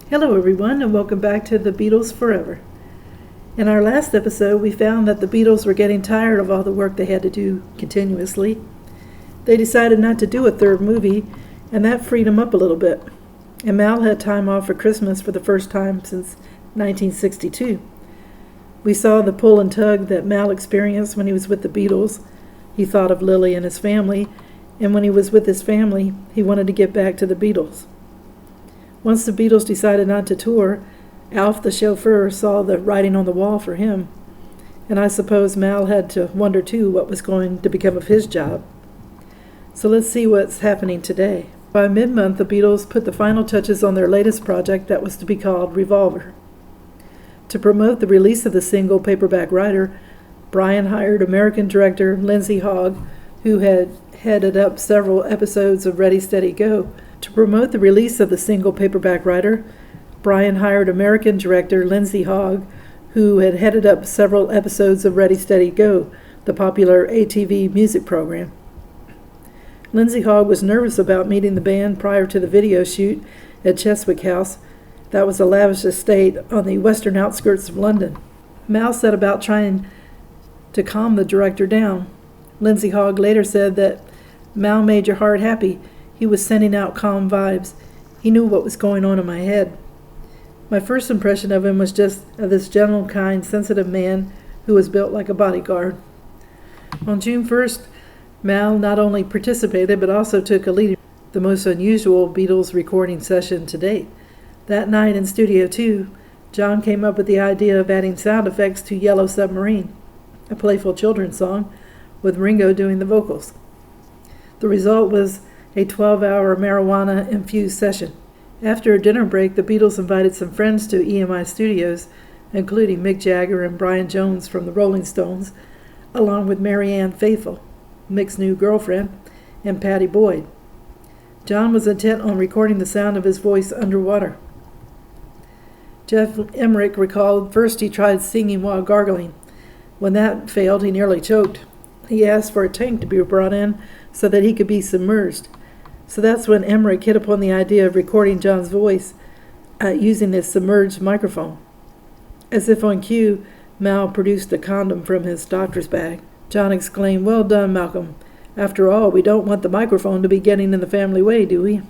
Hello everyone, and welcome back to the Beatles Forever. In our last episode, we found that the Beatles were getting tired of all the work they had to do continuously. They decided not to do a third movie, and that freed them up a little bit. And Mal had time off for Christmas for the first time since 1962. We saw the pull and tug that Mal experienced when he was with the Beatles. He thought of Lily and his family, and when he was with his family, he wanted to get back to the Beatles. Once the Beatles decided not to tour, Alf the chauffeur saw the writing on the wall for him, and I suppose Mal had to wonder too what was going to become of his job. So let's see what's happening today. By mid-month, the Beatles put the final touches on their latest project that was to be called Revolver. To promote the release of the single Paperback writer, Brian hired American director Lindsay Hogg, who had headed up several episodes of Ready, Steady, Go. To promote the release of the single Paperback writer, Brian hired American director Lindsay Hogg, who had headed up several episodes of Ready, Steady, Go, the popular ATV music program. Lindsay Hogg was nervous about meeting the band prior to the video shoot at Cheswick House. That was a lavish estate on the western outskirts of London. Mal set about trying to calm the director down. Lindsay Hogg later said that Mal made your heart happy. He was sending out calm vibes. He knew what was going on in my head. My first impression of him was just of this gentle, kind, sensitive man who was built like a bodyguard. On June 1st, Mal not only participated but also took a lead in the most unusual Beatles recording session to date. That night in Studio 2, John came up with the idea of adding sound effects to Yellow Submarine, a playful children's song, with Ringo doing the vocals. The result was a 12-hour marijuana-infused session. After a dinner break, the Beatles invited some friends to EMI Studios, including Mick Jagger and Brian Jones from the Rolling Stones, along with Mary Ann Faithfull, Mick's new girlfriend, and Pattie Boyd. John was intent on recording the sound of his voice underwater. Jeff Emmerich recalled first he tried singing while gargling. When that failed, he nearly choked. He asked for a tank to be brought in so that he could be submerged. So that's when Emmerich hit upon the idea of recording John's voice using this submerged microphone. As if on cue, Mal produced a condom from his doctor's bag. John exclaimed, "Well done, Malcolm. After all, we don't want the microphone to be getting in the family way, do we?"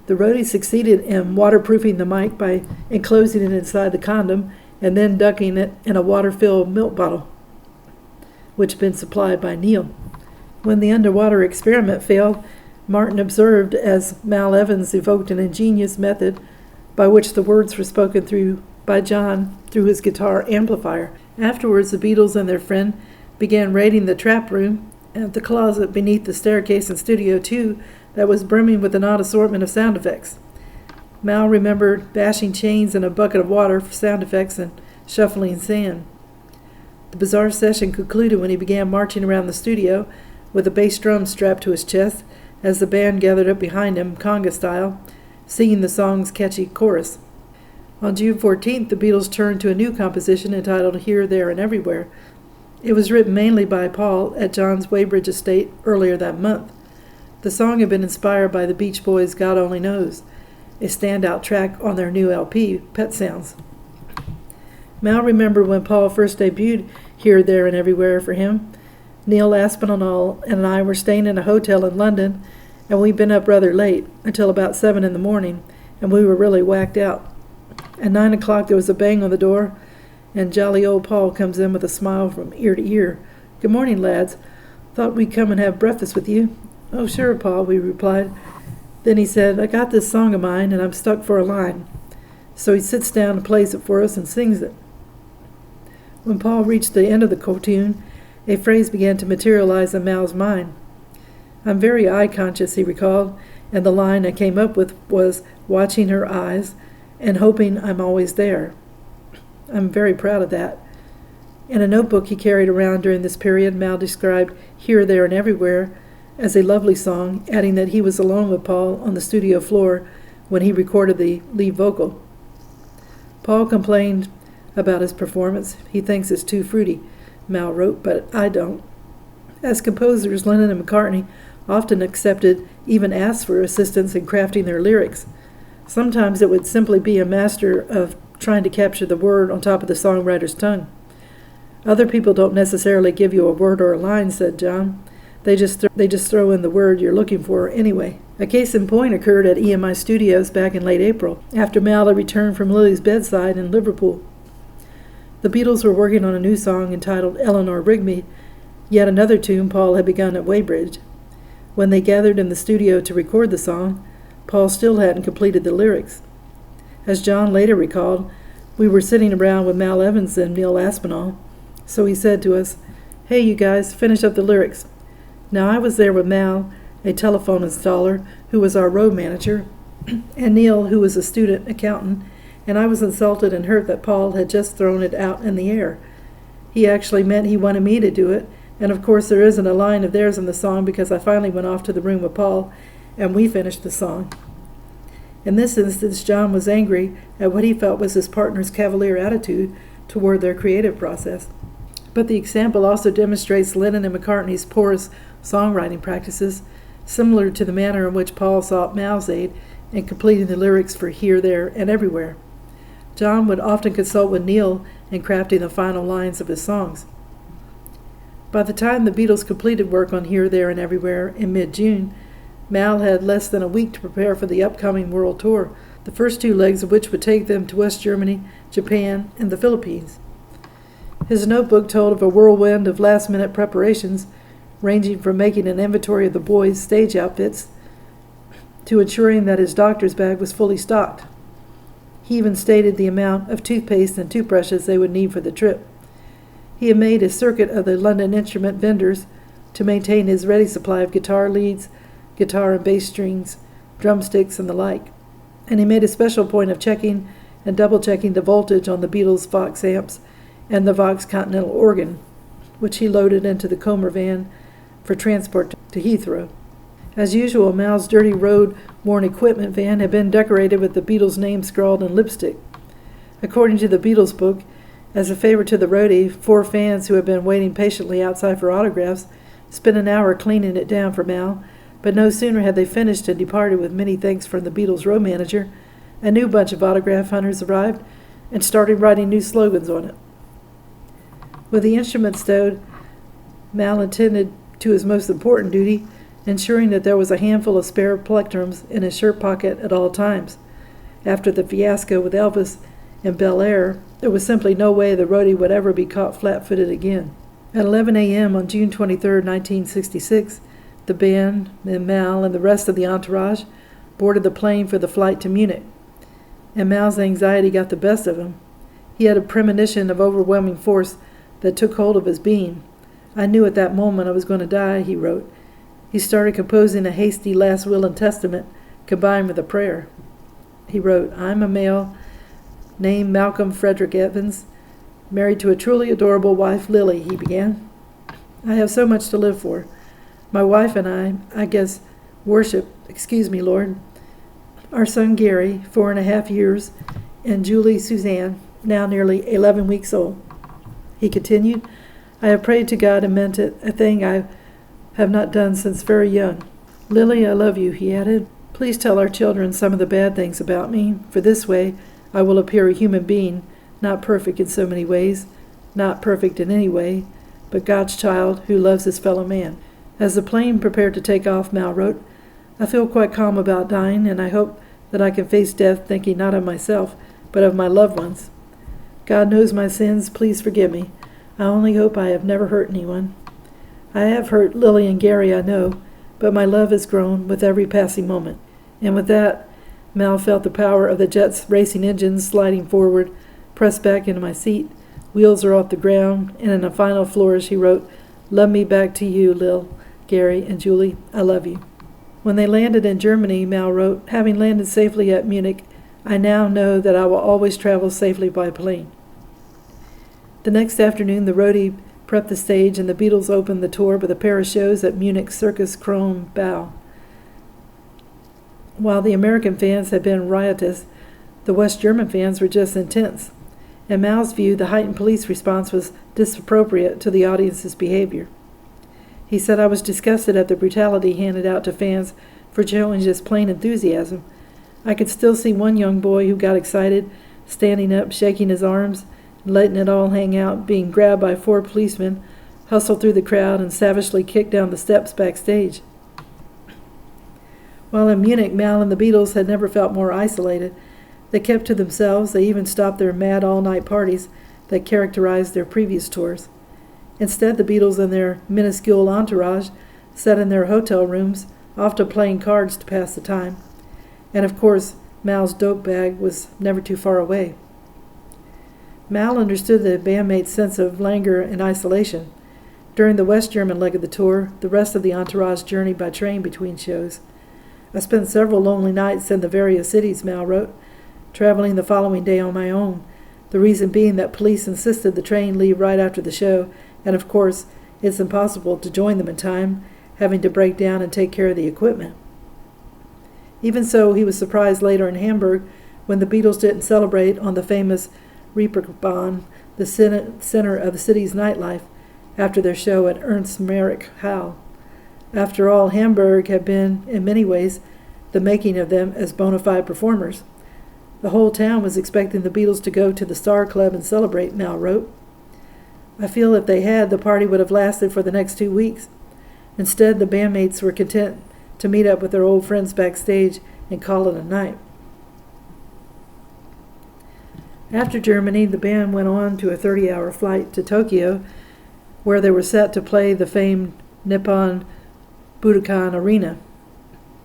The roadie succeeded in waterproofing the mic by enclosing it inside the condom and then ducking it in a water-filled milk bottle, which had been supplied by Neil. When the underwater experiment failed, Martin observed as Mal Evans evoked an ingenious method by which the words were spoken through by John through his guitar amplifier. Afterwards, the Beatles and their friend began raiding the trap room and the closet beneath the staircase in Studio 2 that was brimming with an odd assortment of sound effects. Mal remembered bashing chains in a bucket of water for sound effects and shuffling sand. The bizarre session concluded when he began marching around the studio with a bass drum strapped to his chest as the band gathered up behind him, conga style, singing the song's catchy chorus. On June 14th, the Beatles turned to a new composition entitled Here, There, and Everywhere. It was written mainly by Paul at John's Weybridge estate earlier that month. The song had been inspired by the Beach Boys' God Only Knows, a standout track on their new LP, Pet Sounds. Mal remembered when Paul first debuted Here, There, and Everywhere for him. Neil Aspinall and I were staying in a hotel in London, and we'd been up rather late, until about 7 in the morning, and we were really whacked out. At 9 o'clock there was a bang on the door, and jolly old Paul comes in with a smile from ear to ear. "Good morning, lads. Thought we'd come and have breakfast with you." "Oh, sure, Paul," we replied. Then he said, "I got this song of mine, and I'm stuck for a line." So he sits down and plays it for us and sings it. When Paul reached the end of the tune, a phrase began to materialize in Mal's mind. "I'm very eye-conscious," he recalled, and the line I came up with was, "watching her eyes and hoping I'm always there." I'm very proud of that. In a notebook he carried around during this period, Mal described Here, There, and Everywhere as a lovely song, adding that he was alone with Paul on the studio floor when he recorded the lead vocal. Paul complained about his performance. He thinks it's too fruity, Mal wrote, but I don't. As composers, Lennon and McCartney often accepted, even asked for assistance in crafting their lyrics. Sometimes it would simply be a master of trying to capture the word on top of the songwriter's tongue. Other people don't necessarily give you a word or a line, said John. They just throw in the word you're looking for anyway. A case in point occurred at EMI Studios back in late April, after Mal had returned from Lily's bedside in Liverpool. The Beatles were working on a new song entitled Eleanor, Rigby, yet another tune Paul had begun at Weybridge. When they gathered in the studio to record the song, Paul still hadn't completed the lyrics. As John later recalled, we were sitting around with Mal Evans and Neil Aspinall, so he said to us, "Hey, you guys, finish up the lyrics." Now, I was there with Mal, a telephone installer, who was our road manager, and Neil, who was a student accountant, and I was insulted and hurt that Paul had just thrown it out in the air. He actually meant he wanted me to do it, and of course there isn't a line of theirs in the song because I finally went off to the room with Paul, and we finished the song. In this instance, John was angry at what he felt was his partner's cavalier attitude toward their creative process. But the example also demonstrates Lennon and McCartney's porous songwriting practices, similar to the manner in which Paul sought Mal's aid in completing the lyrics for Here, There, and Everywhere. John would often consult with Neil in crafting the final lines of his songs. By the time the Beatles completed work on Here, There, and Everywhere in mid-June, Mal had less than a week to prepare for the upcoming world tour, the first two legs of which would take them to West Germany, Japan, and the Philippines. His notebook told of a whirlwind of last-minute preparations, ranging from making an inventory of the boys' stage outfits to ensuring that his doctor's bag was fully stocked. He even stated the amount of toothpaste and toothbrushes they would need for the trip. He had made a circuit of the London instrument vendors to maintain his ready supply of guitar leads, guitar and bass strings, drumsticks, and the like, and he made a special point of checking and double-checking the voltage on the Beatles' Vox amps and the Vox Continental organ, which he loaded into the Comer van for transport to Heathrow. As usual, Mal's dirty road-worn equipment van had been decorated with the Beatles' name scrawled in lipstick. According to the Beatles book, as a favor to the roadie, 4 fans who had been waiting patiently outside for autographs spent an hour cleaning it down for Mal, but no sooner had they finished and departed with many thanks from the Beatles' road manager, a new bunch of autograph hunters arrived and started writing new slogans on it. With the instrument stowed, Mal attended to his most important duty, ensuring that there was a handful of spare plectrums in his shirt pocket at all times. After the fiasco with Elvis and Bel Air, there was simply no way the roadie would ever be caught flat-footed again. At 11 a.m. on June 23, 1966, the band, and Mal, and the rest of the entourage boarded the plane for the flight to Munich. And Mal's anxiety got the best of him. He had a premonition of overwhelming force that took hold of his being. "I knew at that moment I was going to die," he wrote. He started composing a hasty last will and testament, combined with a prayer. He wrote, "I'm a male named Malcolm Frederick Evans, married to a truly adorable wife, Lily," he began. "I have so much to live for. My wife and I guess, worship, excuse me, Lord, our son Gary, 4.5 years, and Julie Suzanne, now nearly 11 weeks old." He continued, "I have prayed to God and meant it, a thing I have not done since very young. Lily, I love you," he added. "Please tell our children some of the bad things about me, for this way I will appear a human being, not perfect in so many ways, not perfect in any way, but God's child who loves his fellow man." As the plane prepared to take off, Mal wrote, "I feel quite calm about dying, and I hope that I can face death thinking not of myself, but of my loved ones. God knows my sins, please forgive me. I only hope I have never hurt anyone. I have hurt Lily and Gary, I know, but my love has grown with every passing moment." And with that, Mal felt the power of the jet's racing engines sliding forward, pressed back into my seat. Wheels are off the ground, and in a final flourish he wrote, "Love me back to you, Lil, Gary, and Julie. I love you." When they landed in Germany, Mal wrote, "Having landed safely at Munich, I now know that I will always travel safely by plane." The next afternoon, the roadie prepped the stage, and the Beatles opened the tour with a pair of shows at Munich Circus Krone Bau. While the American fans had been riotous, the West German fans were just intense. In Mal's view, the heightened police response was disappropriate to the audience's behavior. He said, "I was disgusted at the brutality handed out to fans for showing just plain enthusiasm. I could still see one young boy who got excited, standing up, shaking his arms, and letting it all hang out, being grabbed by 4 policemen, hustled through the crowd, and savagely kicked down the steps backstage. While in Munich, Mal and the Beatles had never felt more isolated. They kept to themselves. They even stopped their mad all-night parties that characterized their previous tours. Instead, the Beatles and their minuscule entourage sat in their hotel rooms, often playing cards to pass the time. And of course, Mal's dope bag was never too far away. Mal understood the bandmates' sense of languor and isolation. During the West German leg of the tour, the rest of the entourage journeyed by train between shows. I spent several lonely nights in the various cities, Mal wrote, traveling the following day on my own, the reason being that police insisted the train leave right after the show, and of course, it's impossible to join them in time, having to break down and take care of the equipment. Even so, he was surprised later in Hamburg when the Beatles didn't celebrate on the famous Reeperbahn, the center of the city's nightlife, after their show at Ernst Merrick Hall. After all, Hamburg had been, in many ways, the making of them as bona fide performers. The whole town was expecting the Beatles to go to the Star Club and celebrate, Mal wrote. I feel if they had, the party would have lasted for the next 2 weeks. Instead, the bandmates were content to meet up with their old friends backstage and call it a night. After Germany, the band went on to a 30-hour flight to Tokyo, where they were set to play the famed Nippon Budokan Arena.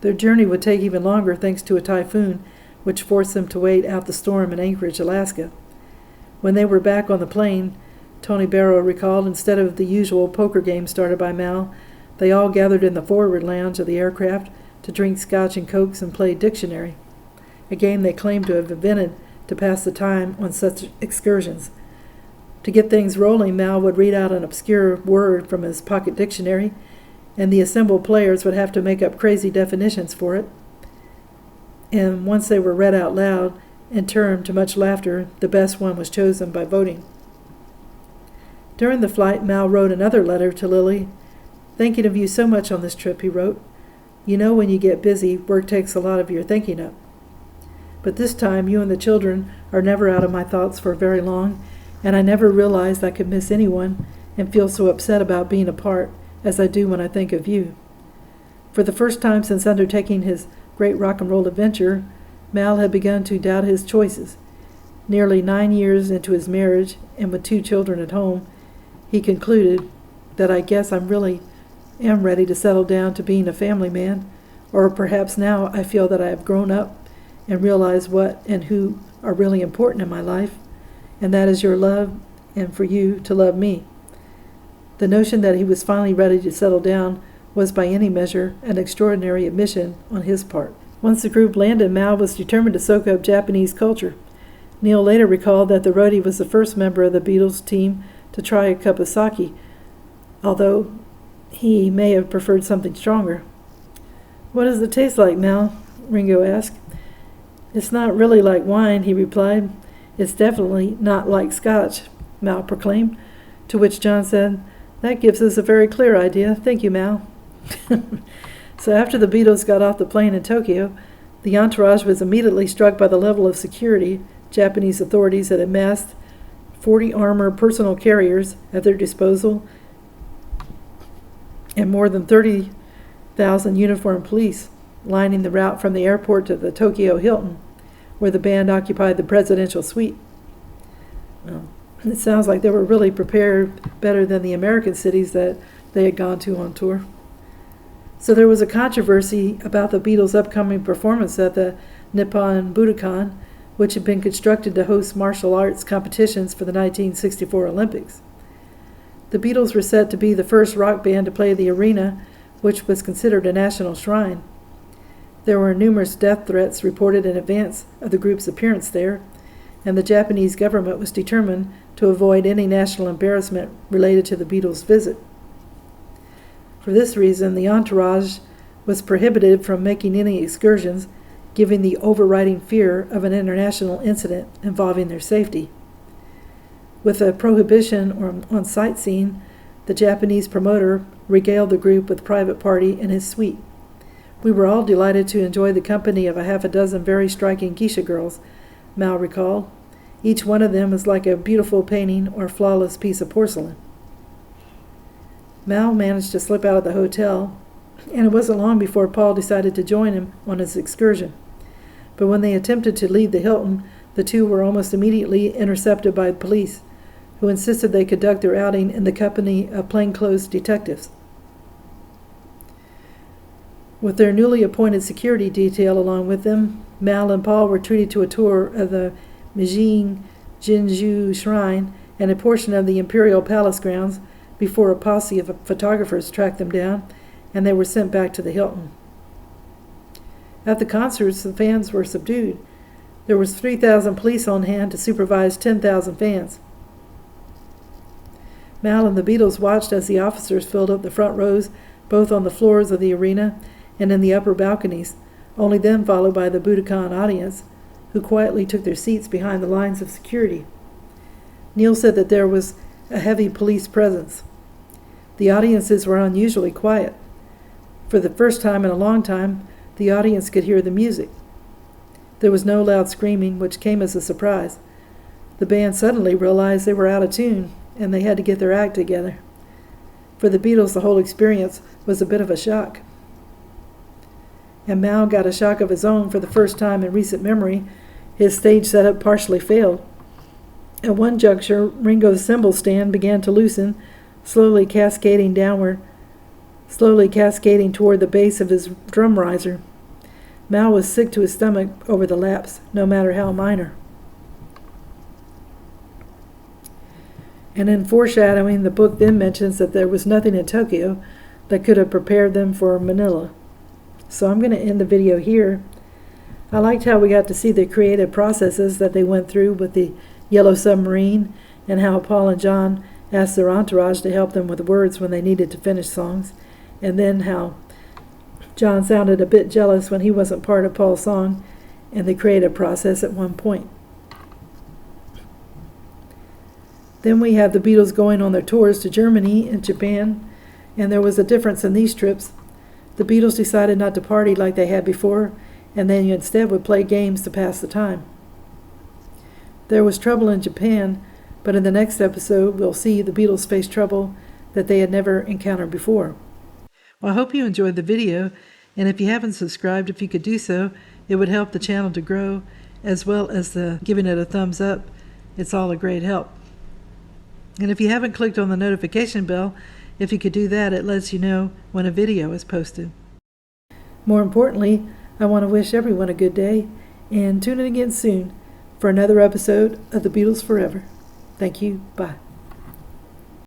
Their journey would take even longer thanks to a typhoon, which forced them to wait out the storm in Anchorage, Alaska. When they were back on the plane, Tony Barrow recalled, instead of the usual poker game started by Mal, they all gathered in the forward lounge of the aircraft to drink scotch and cokes and play Dictionary, a game they claimed to have invented to pass the time on such excursions. To get things rolling, Mal would read out an obscure word from his pocket dictionary, and the assembled players would have to make up crazy definitions for it. And once they were read out loud, in turn, to much laughter, the best one was chosen by voting. During the flight, Mal wrote another letter to Lily. Thinking of you so much on this trip, he wrote. You know when you get busy, work takes a lot of your thinking up. But this time, you and the children are never out of my thoughts for very long, and I never realized I could miss anyone and feel so upset about being apart as I do when I think of you. For the first time since undertaking his great rock and roll adventure, Mal had begun to doubt his choices. Nearly 9 years into his marriage, and with 2 children at home, he concluded that I guess I'm really am ready to settle down to being a family man, or perhaps now I feel that I have grown up and realize what and who are really important in my life, and that is your love and for you to love me. The notion that he was finally ready to settle down was by any measure an extraordinary admission on his part. Once the group landed, Mal was determined to soak up Japanese culture. Neil later recalled that the roadie was the first member of the Beatles team to try a cup of sake, although he may have preferred something stronger. What does it taste like, Mal? Ringo asked. It's not really like wine, he replied. It's definitely not like scotch, Mal proclaimed, to which John said, That gives us a very clear idea. Thank you, Mal. So after the Beatles got off the plane in Tokyo, the entourage was immediately struck by the level of security Japanese authorities had amassed 40 armored personal carriers at their disposal and more than 30,000 uniformed police lining the route from the airport to the Tokyo Hilton, where the band occupied the presidential suite. Well, it sounds like they were really prepared better than the American cities that they had gone to on tour. So there was a controversy about the Beatles' upcoming performance at the Nippon Budokan, which had been constructed to host martial arts competitions for the 1964 Olympics. The Beatles were set to be the first rock band to play the arena, which was considered a national shrine. There were numerous death threats reported in advance of the group's appearance there, and the Japanese government was determined to avoid any national embarrassment related to the Beatles' visit. For this reason, the entourage was prohibited from making any excursions, given the overriding fear of an international incident involving their safety. With a prohibition on sightseeing, the Japanese promoter regaled the group with a private party in his suite, We were all delighted to enjoy the company of a half a dozen very striking geisha girls, Mal recalled. Each one of them was like a beautiful painting or flawless piece of porcelain. Mal managed to slip out of the hotel, and it wasn't long before Paul decided to join him on his excursion. But when they attempted to leave the Hilton, the two were almost immediately intercepted by police, who insisted they conduct their outing in the company of plainclothes detectives. With their newly appointed security detail along with them, Mal and Paul were treated to a tour of the Mijing Jinju Shrine and a portion of the Imperial Palace grounds before a posse of photographers tracked them down, and they were sent back to the Hilton. At the concerts, the fans were subdued. There was 3,000 police on hand to supervise 10,000 fans. Mal and the Beatles watched as the officers filled up the front rows, both on the floors of the arena and in the upper balconies, only then followed by the Budokan audience, who quietly took their seats behind the lines of security. Neil said that there was a heavy police presence. The audiences were unusually quiet. For the first time in a long time, the audience could hear the music. There was no loud screaming, which came as a surprise. The band suddenly realized they were out of tune, and they had to get their act together. For the Beatles, the whole experience was a bit of a shock. And Mal got a shock of his own for the first time in recent memory. His stage setup partially failed. At one juncture, Ringo's cymbal stand began to loosen, slowly cascading toward the base of his drum riser. Mal was sick to his stomach over the lapse, no matter how minor. And in foreshadowing, the book then mentions that there was nothing in Tokyo that could have prepared them for Manila. So I'm going to end the video here. I liked how we got to see the creative processes that they went through with the Yellow Submarine, and how Paul and John asked their entourage to help them with words when they needed to finish songs, and then how John sounded a bit jealous when he wasn't part of Paul's song and the creative process at one point. Then we have the Beatles going on their tours to Germany and Japan, and there was a difference in these trips. The Beatles decided not to party like they had before, and they instead would play games to pass the time. There was trouble in Japan, but in the next episode we'll see the Beatles face trouble that they had never encountered before. Well, I hope you enjoyed the video, and if you haven't subscribed, if you could do so, it would help the channel to grow, as well as giving it a thumbs up. It's all a great help. And if you haven't clicked on the notification bell, if you could do that, it lets you know when a video is posted. More importantly, I want to wish everyone a good day, and tune in again soon for another episode of The Beatles Forever. Thank you. Bye.